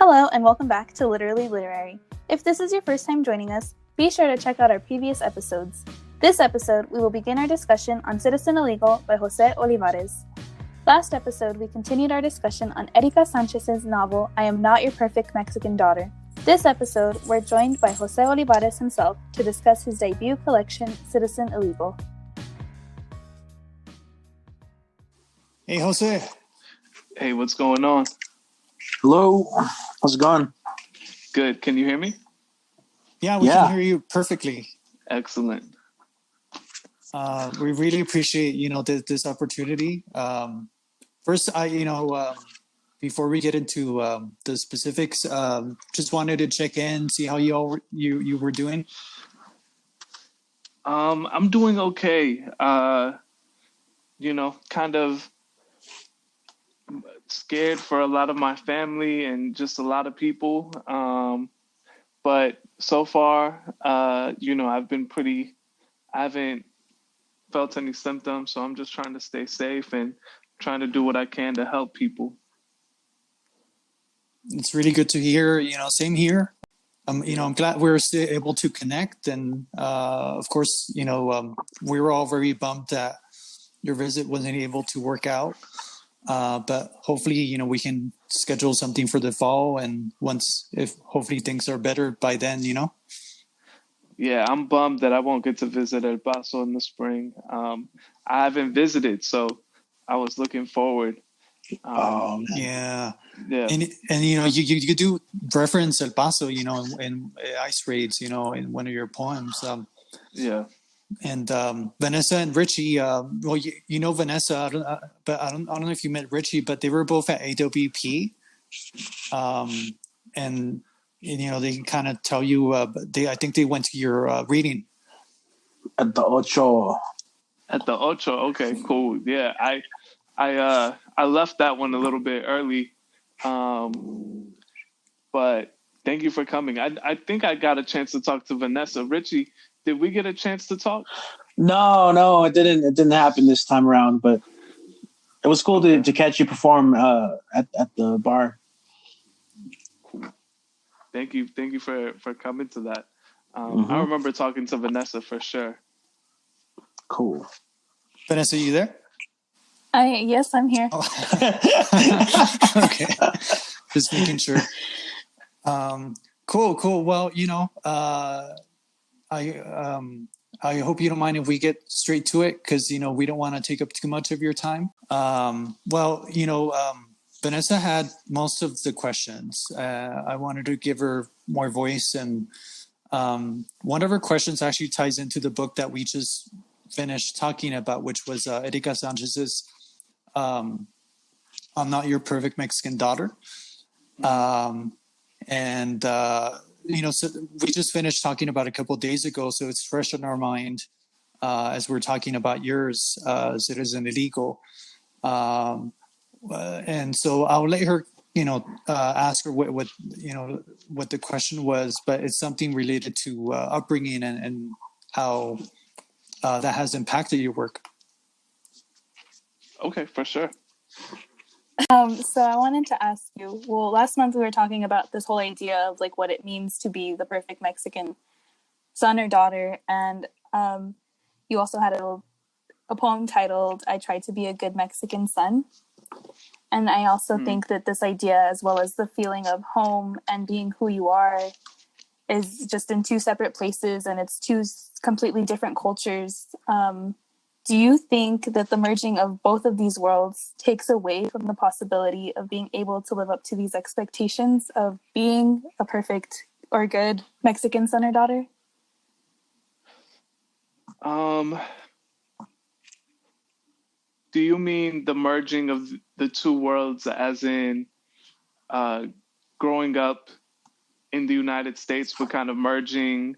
Hello and welcome back to Literally Literary. If this is your first time joining us, be sure to check out our previous episodes. This episode, we will begin our discussion on Citizen Illegal by José Olivarez. Last episode, we continued our discussion on Erika Sanchez's novel, I Am Not Your Perfect Mexican Daughter. This episode, we're joined by José Olivarez himself to discuss his debut collection, Citizen Illegal. Hey, Jose. Hey, what's going on? Hello. How's it going? Good. Can you hear me? Yeah, we can hear you perfectly. Excellent. We really appreciate, this opportunity. First, before we get into the specifics, just wanted to check in, see how you were doing. I'm doing okay. Kind of scared for a lot of my family and just a lot of people. But so far, I haven't felt any symptoms, so I'm just trying to stay safe and trying to do what I can to help people. It's really good to hear, same here. I'm glad we're still able to connect. And of course, we were all very bummed that your visit wasn't able to work out. But hopefully, we can schedule something for the fall. And if hopefully things are better by then, Yeah, I'm bummed that I won't get to visit El Paso in the spring. I haven't visited, so I was looking forward. Yeah. Yeah. And you do reference El Paso, in ice raids, in one of your poems. Yeah. And Vanessa and Richie, Vanessa, I don't know if you met Richie, but they were both at AWP. And they can kind of tell you, I think they went to your reading. At the Ocho. Okay, cool. Yeah, I left that one a little bit early, but thank you for coming. I think I got a chance to talk to Vanessa. Richie, did we get a chance to talk? No, it didn't. It didn't happen this time around, but it was cool to catch you perform at the bar. Cool. Thank you for coming to that. I remember talking to Vanessa for sure. Cool. Vanessa, you there? Yes, I'm here. Oh. Okay, just making sure. Cool. Well, I hope you don't mind if we get straight to it, because we don't want to take up too much of your time. Vanessa had most of the questions. I wanted to give her more voice, and one of her questions actually ties into the book that we just finished talking about, which was Erika Sanchez's I'm Not Your Perfect Mexican Daughter. So we just finished talking about a couple of days ago, so it's fresh on our mind as we're talking about yours, Citizen Illegal. And so I'll let her, ask her what the question was, but it's something related to upbringing and how that has impacted your work. Okay, for sure. So I wanted to ask you, last month we were talking about this whole idea of like what it means to be the perfect Mexican son or daughter. And you also had a poem titled, I Tried to Be a Good Mexican Son. And I also think that this idea, as well as the feeling of home and being who you are, is just in two separate places, and it's two completely different cultures. Do you think that the merging of both of these worlds takes away from the possibility of being able to live up to these expectations of being a perfect or good Mexican son or daughter? Do you mean the merging of the two worlds, as in growing up in the United States, but kind of merging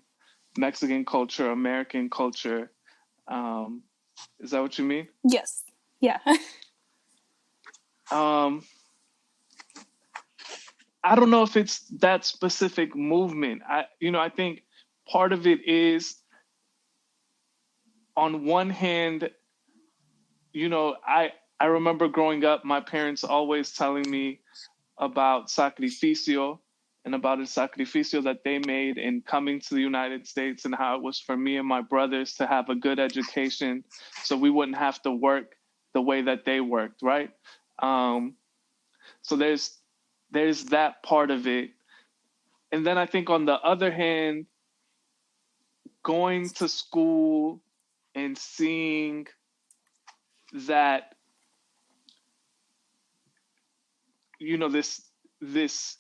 Mexican culture, American culture? Is that what you mean? Yes. Yeah. I don't know if it's that specific movement. I think part of it is, on one hand, I remember growing up, my parents always telling me about sacrificio and about the sacrificio that they made in coming to the United States, and how it was for me and my brothers to have a good education so we wouldn't have to work the way that they worked, right? So there's that part of it. And then I think on the other hand, going to school and seeing that, you know, this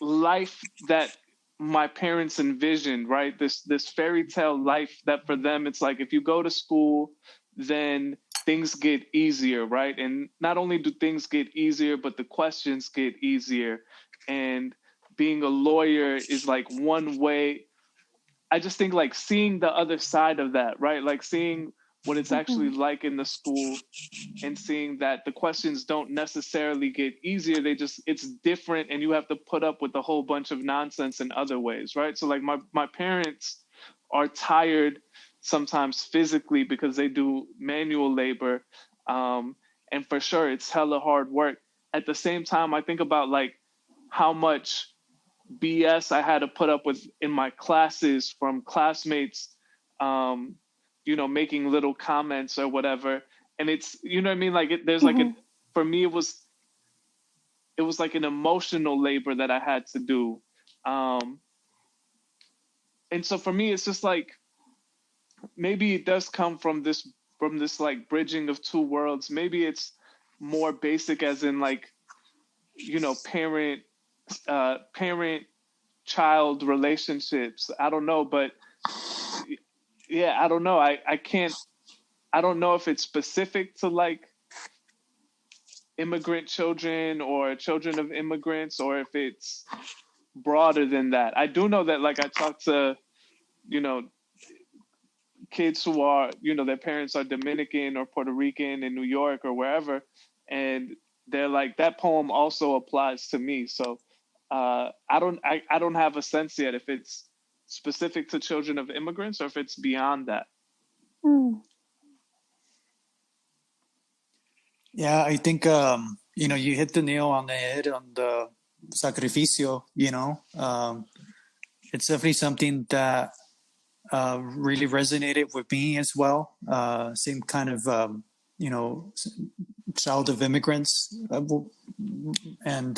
life that my parents envisioned, right? This fairy tale life that for them, it's like if you go to school, then things get easier, right? And not only do things get easier, but the questions get easier. And being a lawyer is like one way. I just think like seeing the other side of that, right? Like seeing what it's actually like in the school, and seeing that the questions don't necessarily get easier. It's different, and you have to put up with a whole bunch of nonsense in other ways, right? So like my parents are tired sometimes physically because they do manual labor. And for sure, it's hella hard work. At the same time, I think about like how much BS I had to put up with in my classes from classmates, making little comments or whatever. And it's, you know what I mean? Like there's like for me, it was like an emotional labor that I had to do. And so for me, it's just like, maybe it does come from this like bridging of two worlds. Maybe it's more basic as in like, parent child relationships. I don't know, but yeah, I don't know. I don't know if it's specific to like immigrant children or children of immigrants, or if it's broader than that. I do know that like I talk to, kids who are, their parents are Dominican or Puerto Rican in New York or wherever, and they're like, that poem also applies to me. So I don't have a sense yet if it's specific to children of immigrants or if it's beyond that. Yeah, I think you hit the nail on the head on the sacrificio. It's definitely something that really resonated with me as well. Same kind of child of immigrants, and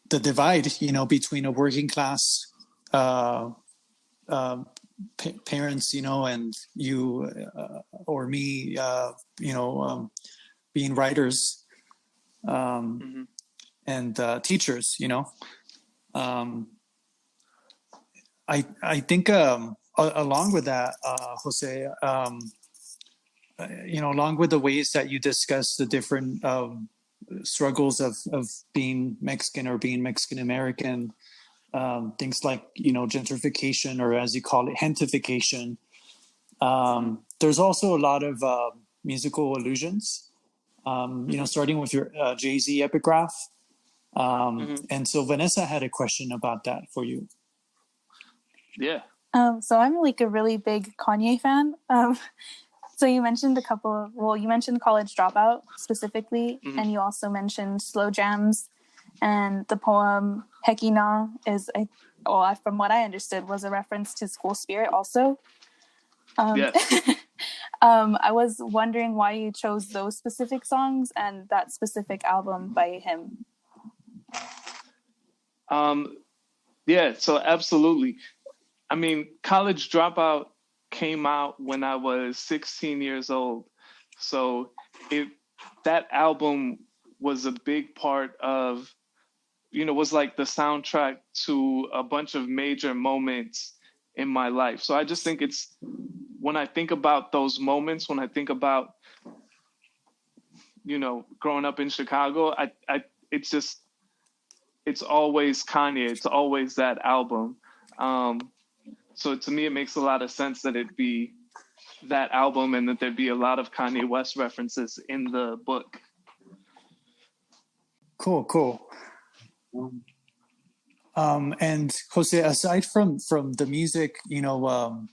the divide, between a working class parents, and you or me, being writers, and teachers. I think along with that, Jose, along with the ways that you discuss the different struggles of being Mexican or being Mexican American, things like gentrification, or as you call it, gentrification. There's also a lot of musical allusions. Starting with your Jay-Z epigraph. And so Vanessa had a question about that for you. Yeah. So I'm like a really big Kanye fan. So you mentioned you mentioned College Dropout specifically, and you also mentioned Slow Jams, and the poem Hekina is, from what I understood, was a reference to school spirit also. Yes. I was wondering why you chose those specific songs and that specific album by him. Yeah, so absolutely. I mean, College Dropout came out when I was 16 years old. So that album was a big part of, was like the soundtrack to a bunch of major moments in my life. So I just think when I think about those moments, when I think about, growing up in Chicago, it's always Kanye. It's always that album. So to me, it makes a lot of sense that it be that album and that there'd be a lot of Kanye West references in the book. Cool. And Jose, aside from the music,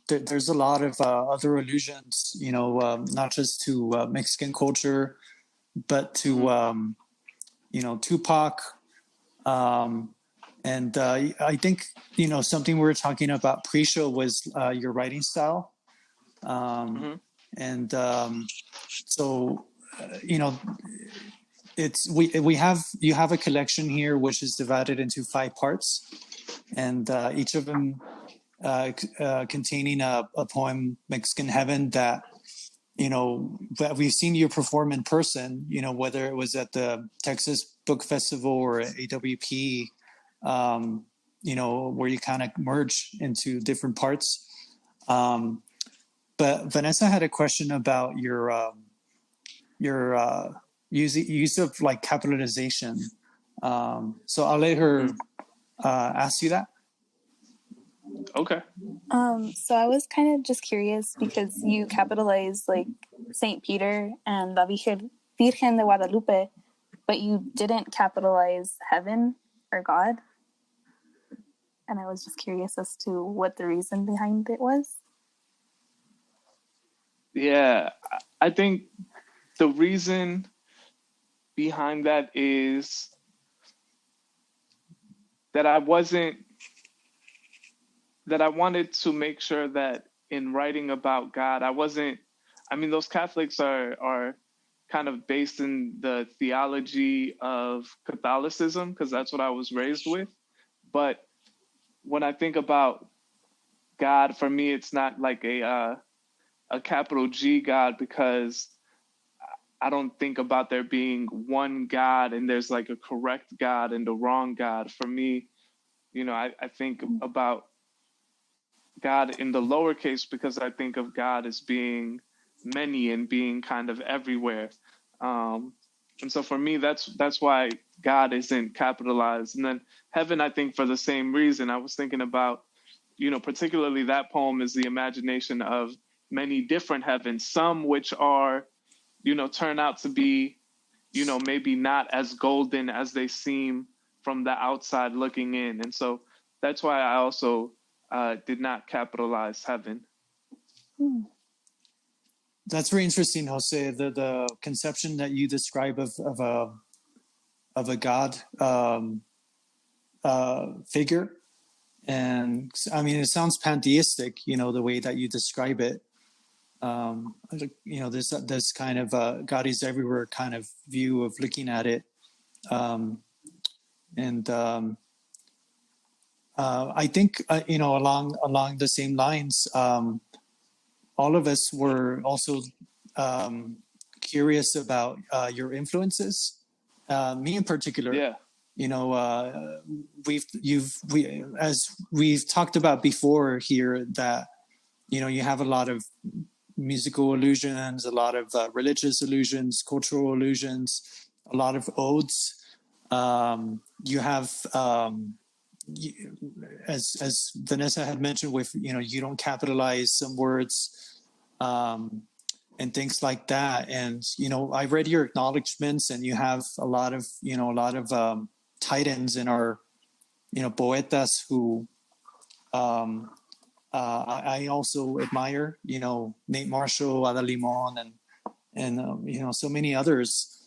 there's a lot of other allusions, not just to Mexican culture, but to Tupac. And I think something we were talking about pre-show was your writing style, and so it's we have you have a collection here which is divided into 5 parts, and each of them containing a poem, Mexican Heaven, that that we've seen you perform in person, whether it was at the Texas Book Festival or at AWP, where you kind of merge into different parts. But Vanessa had a question about your use of like capitalization. So I'll let her ask you that. Okay. So I was kind of just curious because you capitalized like Saint Peter and La Virgen de Guadalupe, but you didn't capitalize heaven or God. And I was just curious as to what the reason behind it was. Yeah, I think the reason behind that is that I wanted to make sure that in writing about God, those Catholics are kind of based in the theology of Catholicism, because that's what I was raised with. But when I think about God, for me, it's not like a capital G God, because I don't think about there being one God and there's like a correct God and a wrong God. For me, I think about God in the lowercase because I think of God as being many and being kind of everywhere. And so for me, that's why God isn't capitalized. And then heaven, I think for the same reason. I was thinking about, particularly that poem is the imagination of many different heavens, some which are, turn out to be, maybe not as golden as they seem from the outside looking in. And so that's why I also did not capitalize heaven. That's very interesting, Jose. The conception that you describe of a God figure, and I mean, it sounds pantheistic, the way that you describe it. This kind of God is everywhere kind of view of looking at it, and I think along the same lines, all of us were also curious about your influences. Me in particular. Yeah. As we've talked about before here, that you have a lot of musical allusions, a lot of religious allusions, cultural allusions, a lot of odes. You have, as Vanessa had mentioned, with you don't capitalize some words, and things like that. And I read your acknowledgments, and you have a lot of titans in our poetas who I also admire, Nate Marshall, Ada Limon, and so many others.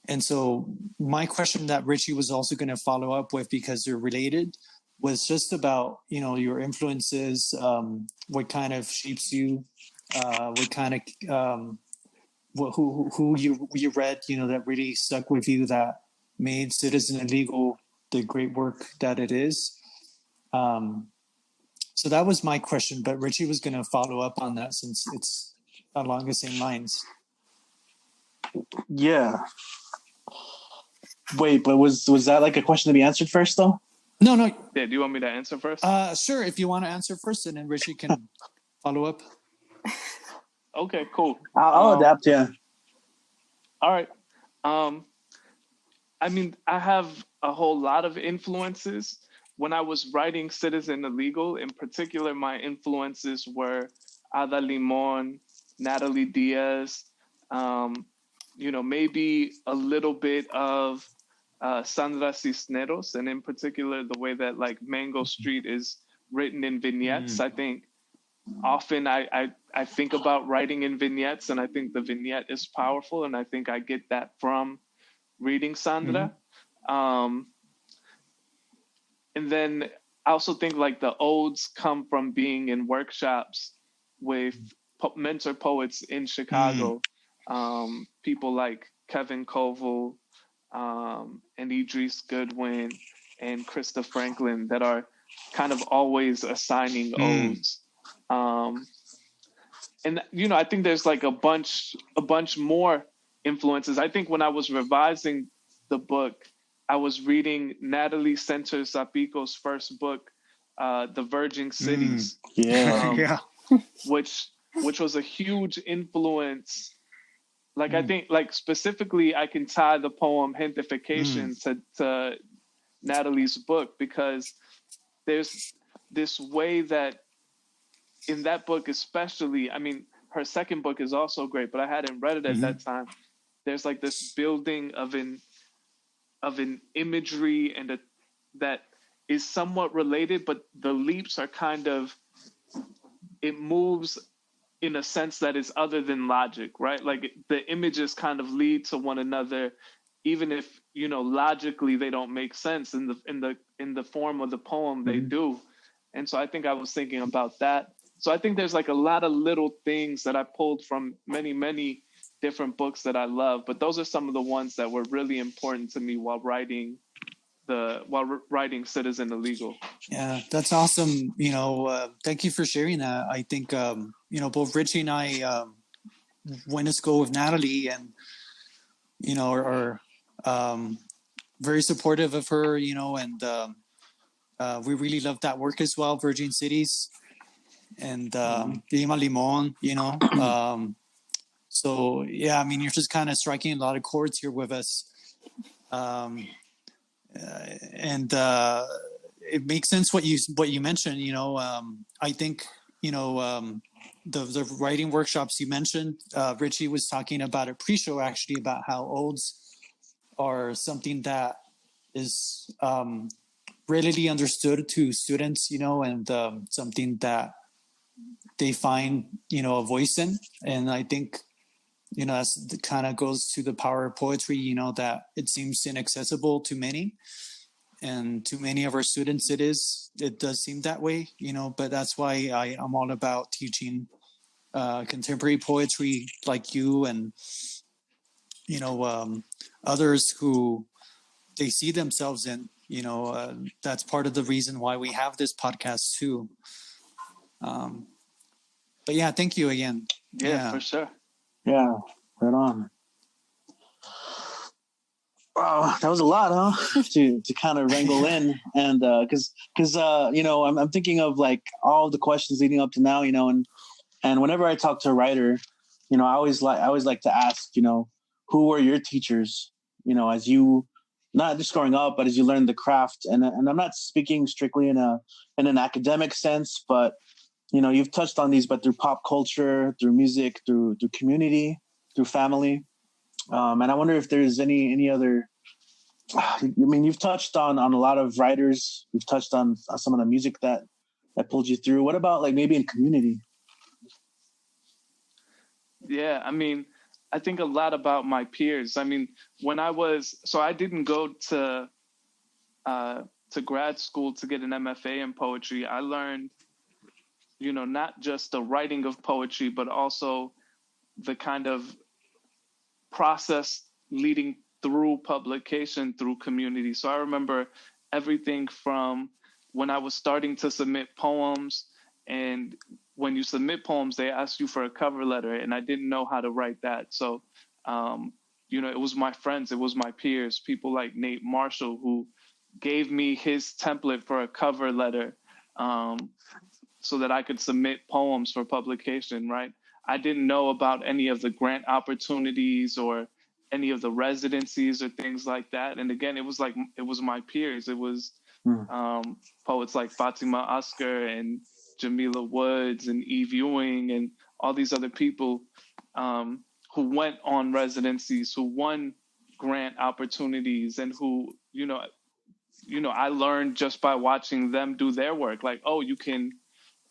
And so my question that Richie was also going to follow up with, because they're related, was just about, your influences, what kind of shapes you, what kind of, who you read, that really stuck with you, that made Citizen Illegal the great work that it is. So that was my question, but Richie was going to follow up on that since it's along the same lines. Yeah. Wait, but was that like a question to be answered first, though? No. Yeah, do you want me to answer first? Sure, if you want to answer first, and then Richie can follow up. Okay, cool. I'll adapt, yeah. All right. I have a whole lot of influences. When I was writing Citizen Illegal, in particular, my influences were Ada Limon, Natalie Diaz, maybe a little bit of Sandra Cisneros, and in particular the way that like Mango Street is written in vignettes. I think often I think about writing in vignettes, and I think the vignette is powerful, and I think I get that from reading Sandra. And then I also think like the odes come from being in workshops with mentor poets in Chicago, people like Kevin Koval, and Idris Goodwin and Krista Franklin that are kind of always assigning odes. And you know, I think there's like a bunch more influences. I think when I was revising the book, I was reading Natalie Senter Zapico's first book, The Virgin Cities, Yeah. which was a huge influence. Like I think, like specifically, I can tie the poem "Gentrification" to Natalie's book, because there's this way that in that book, especially, I mean, her second book is also great, but I hadn't read it at that time. There's like this building of an imagery and that is somewhat related, but the leaps are kind of, it moves in a sense that is other than logic, right? Like the images kind of lead to one another, even if, you know, logically they don't make sense. In the form of the poem, they do. And so I think I was thinking about that. So I think there's like a lot of little things that I pulled from many different books that I love, but those are some of the ones that were really important to me while writing Citizen Illegal. Yeah, that's awesome. You know, thank you for sharing that. I think, you know, both Richie and I went to school with Natalie, and, you know, are very supportive of her, you know, and we really love that work as well, Virgin Cities and Lima Limon, you know. So, yeah, I mean, you're just kind of striking a lot of chords here with us. And it makes sense what you mentioned. You know, I think, you know, the writing workshops you mentioned, Richie was talking about a pre-show actually about how odes are something that is readily understood to students, you know, and something that they find, you know, a voice in. And I think, you know, that kind of goes to the power of poetry, you know, that it seems inaccessible to many. And to many of our students, it does seem that way, you know, but that's why I'm all about teaching contemporary poetry like you and, you know, others who they see themselves in, you know, that's part of the reason why we have this podcast too. But yeah, thank you again. Yeah, for sure. Yeah, right on. Wow, that was a lot, huh? to kind of wrangle in, and because you know, I'm thinking of like all the questions leading up to now, you know, and whenever I talk to a writer, you know, I always like to ask, you know, who were your teachers, you know, as you not just growing up, but as you learned the craft, and I'm not speaking strictly in an academic sense, but you know, you've touched on these, but through pop culture, through music, through community, through family. And I wonder if there's any other. I mean, you've touched on a lot of writers. You've touched on some of the music that pulled you through. What about like maybe in community? Yeah, I mean, I think a lot about my peers. I mean, I didn't go to grad school to get an MFA in poetry. I learned, you know, not just the writing of poetry, but also the kind of process leading through publication, through community. So I remember everything from when I was starting to submit poems, and when you submit poems, they ask you for a cover letter, and I didn't know how to write that. So, you know, it was my friends, it was my peers, people like Nate Marshall, who gave me his template for a cover letter, so that I could submit poems for publication, right? I didn't know about any of the grant opportunities or any of the residencies or things like that. And again, it was my peers. It was poets like Fatima Oscar and Jamila Woods and Eve Ewing and all these other people who went on residencies, who won grant opportunities and who, I learned just by watching them do their work. Like, oh, you can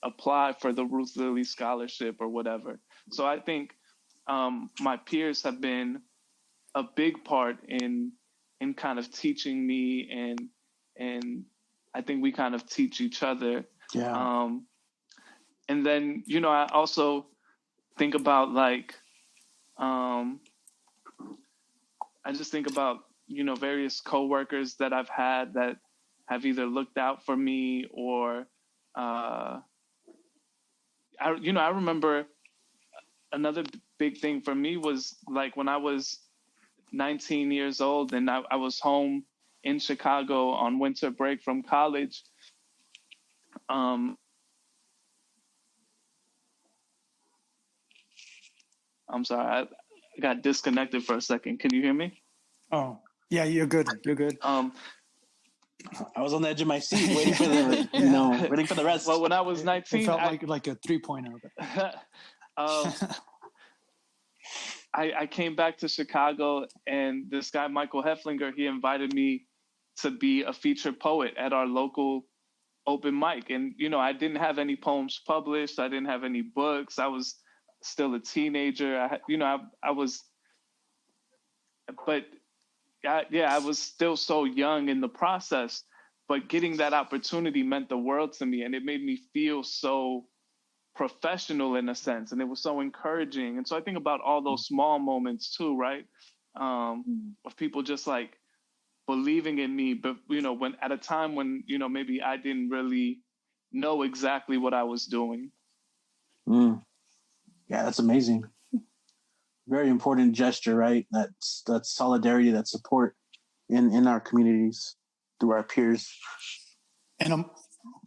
apply for the Ruth Lilly Scholarship or whatever. So I think my peers have been a big part in kind of teaching me, and I think we kind of teach each other. Yeah. And then, I also think about like, I just think about, various coworkers that I've had that have either looked out for me or, I remember another big thing for me was like when I was 19 years old and I was home in Chicago on winter break from college. I'm sorry, I got disconnected for a second. Can you hear me? Oh, yeah, you're good. You're good. I was on the edge of my seat waiting for the, waiting for the rest. Well, when I was 19, it felt like a 3.0. I came back to Chicago, and this guy, Michael Hefflinger, he invited me to be a featured poet at our local open mic. And, I didn't have any poems published. I didn't have any books. I was still a teenager. I was, but I was still so young in the process, but getting that opportunity meant the world to me. And it made me feel so professional in a sense. And it was so encouraging. And so I think about all those small moments too, right? Of people just like believing in me, but, when at a time when, maybe I didn't really know exactly what I was doing. Yeah, that's amazing. Very important gesture, right? That's solidarity, that support in our communities through our peers. And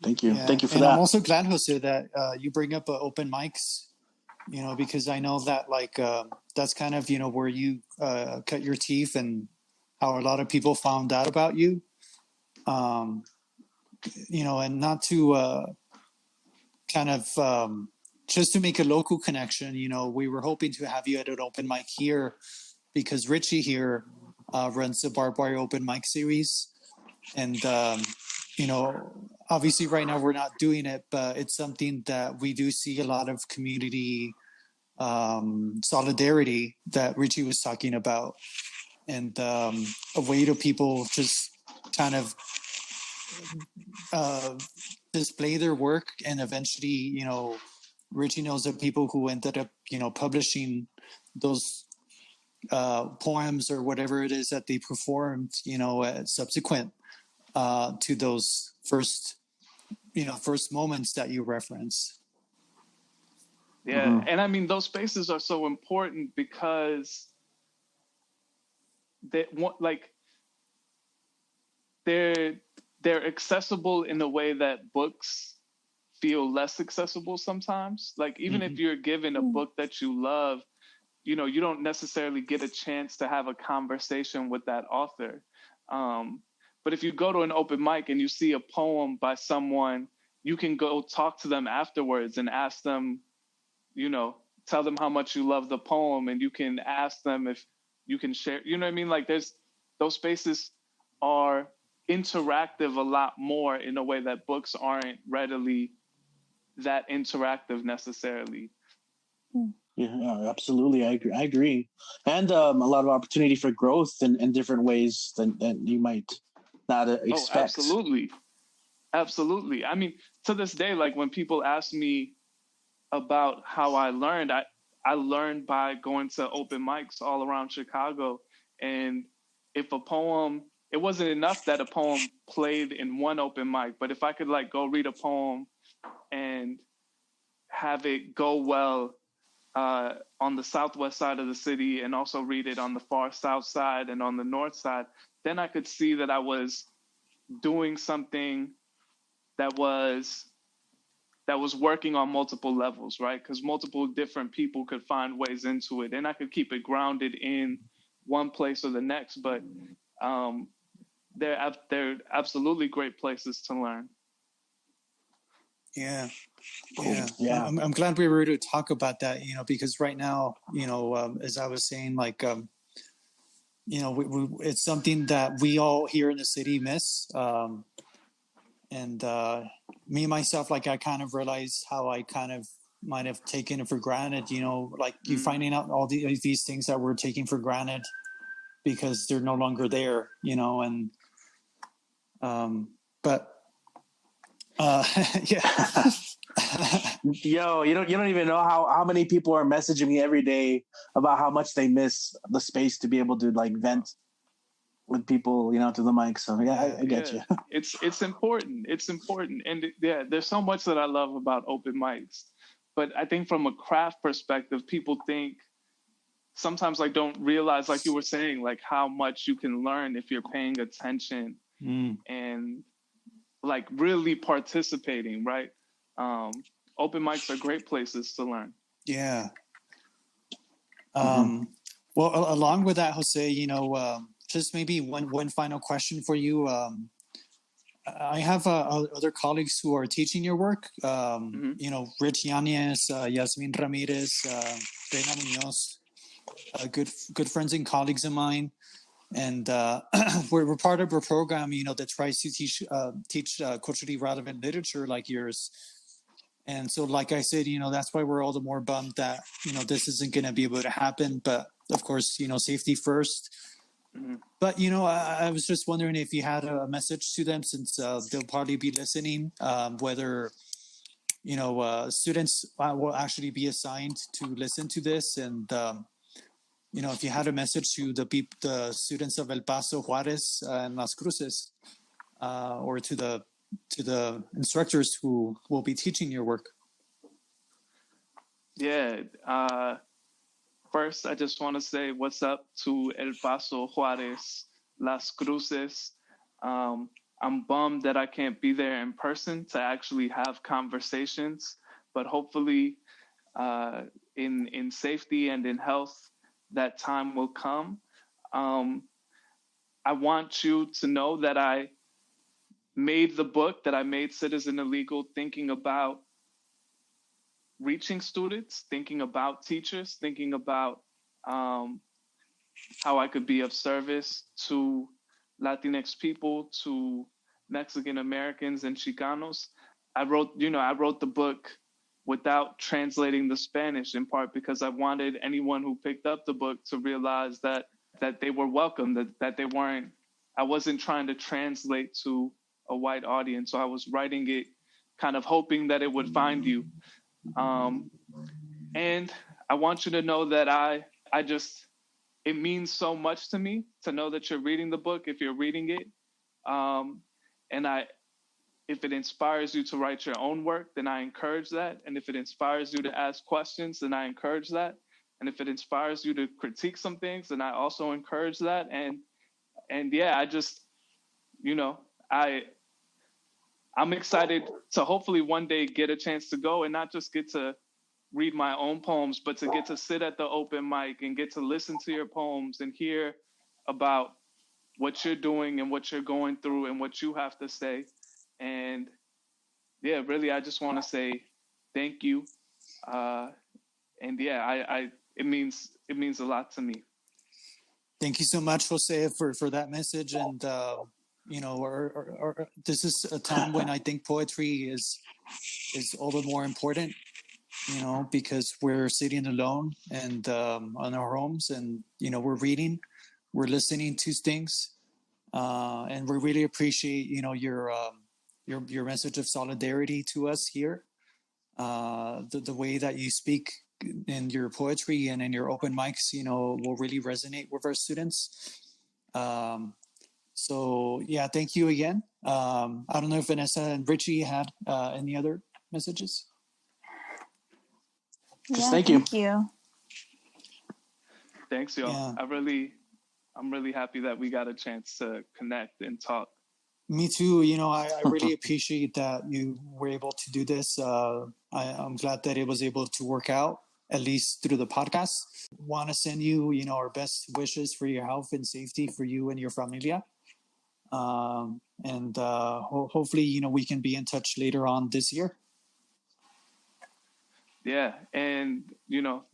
thank you for and that. I'm also glad, Jose, that you bring up open mics, because I know that like that's kind of where you cut your teeth and how a lot of people found out about you. And not to kind of just to make a local connection, we were hoping to have you at an open mic here because Richie here runs the Barbed Wire Open Mic series. And, obviously right now we're not doing it, but it's something that we do see a lot of community solidarity that Richie was talking about. And a way to people just kind of display their work, and eventually, Richie knows of people who ended up, publishing those poems or whatever it is that they performed, subsequent to those first moments that you reference. Yeah, and I mean those spaces are so important because they're accessible in a way that books feel less accessible sometimes. Like even if you're given a book that you love, you don't necessarily get a chance to have a conversation with that author. But if you go to an open mic and you see a poem by someone, you can go talk to them afterwards and ask them, tell them how much you love the poem, and you can ask them if you can share, you know what I mean? Like those spaces are interactive a lot more in a way that books aren't readily that interactive necessarily. Yeah, absolutely. I agree. And a lot of opportunity for growth in different ways than you might not expect. Oh, absolutely. I mean, to this day, like when people ask me about how I learned, I learned by going to open mics all around Chicago. And if a poem, it wasn't enough that a poem played in one open mic, but if I could like go read a poem and have it go well on the southwest side of the city and also read it on the far south side and on the north side, then I could see that I was doing something that was working on multiple levels, right? Because multiple different people could find ways into it, and I could keep it grounded in one place or the next. But they're absolutely great places to learn. Yeah. Cool. Yeah. I'm glad we were able to talk about that, because right now, as I was saying, like, it's something that we all here in the city miss. And me myself, like I kind of realized how I kind of might have taken it for granted, like you finding out all these things that we're taking for granted because they're no longer there, and but yeah. Yo, you don't even know how many people are messaging me every day about how much they miss the space to be able to like vent with people, to the mic. So yeah, I get you. It's important. It's important. And there's so much that I love about open mics. But I think from a craft perspective, people think sometimes like don't realize, like you were saying, like how much you can learn if you're paying attention and like really participating, right? Open mics are great places to learn. Yeah. Well, along with that, Jose, just maybe one final question for you. I have other colleagues who are teaching your work. Rich Yanez, Yasmin Ramirez, Reina Munoz, good friends and colleagues of mine, and we're part of a program, that tries to teach culturally relevant literature like yours. And so, like I said, that's why we're all the more bummed that this isn't going to be able to happen. But of course, safety first. But I was just wondering if you had a message to them, since they'll probably be listening. Whether students will actually be assigned to listen to this, and if you had a message to the students of El Paso, Juarez, and Las Cruces, or to the instructors who will be teaching your work. Yeah. First, I just want to say what's up to El Paso, Juarez, Las Cruces. I'm bummed that I can't be there in person to actually have conversations, but hopefully in safety and in health, that time will come. I want you to know that I made the book, that I made Citizen Illegal, thinking about reaching students, thinking about teachers, thinking about how I could be of service to Latinx people, to Mexican Americans and Chicanos. I wrote the book without translating the Spanish, in part because I wanted anyone who picked up the book to realize that they were welcome, that they weren't, I wasn't trying to translate to a white audience. So I was writing it kind of hoping that it would find you. And I want you to know that it means so much to me to know that you're reading the book, if you're reading it. If it inspires you to write your own work, then I encourage that. And if it inspires you to ask questions, then I encourage that. And if it inspires you to critique some things, then I also encourage that. And yeah, I'm excited to hopefully one day get a chance to go and not just get to read my own poems, but to get to sit at the open mic and get to listen to your poems and hear about what you're doing and what you're going through and what you have to say. And yeah, really, I just want to say thank you. And yeah, it means a lot to me. Thank you so much, Jose, for that message. And this is a time when I think poetry is all the more important. Because we're sitting alone and on our homes, and we're reading, we're listening to things, and we really appreciate your message of solidarity to us here. The way that you speak in your poetry and in your open mics, will really resonate with our students. So yeah, thank you again. I don't know if Vanessa and Richie had any other messages. Just thank you. Thanks, y'all. Yeah. I'm really happy that we got a chance to connect and talk. Me too. I really appreciate that you were able to do this. I'm glad that it was able to work out, at least through the podcast. Want to send you, our best wishes for your health and safety for you and your familia. And hopefully, we can be in touch later on this year. Yeah, and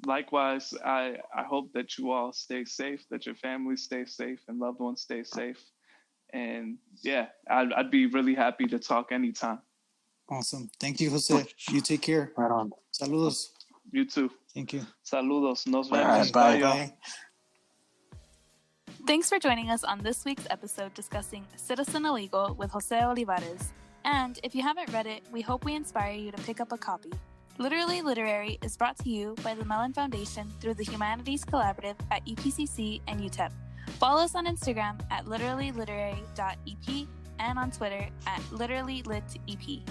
likewise, I hope that you all stay safe, that your family stay safe, and loved ones stay safe. And yeah, I'd be really happy to talk anytime. Awesome. Thank you, Jose. You take care. Right on. Saludos. You too. Thank you. Saludos. Nos All vemos. right, bye. y'all. Bye. Thanks for joining us on this week's episode discussing Citizen Illegal with Jose Olivarez. And if you haven't read it, we hope we inspire you to pick up a copy. Literally Literary is brought to you by the Mellon Foundation through the Humanities Collaborative at EPCC and UTEP. Follow us on Instagram at literallyliterary.ep and on Twitter at literallylitep.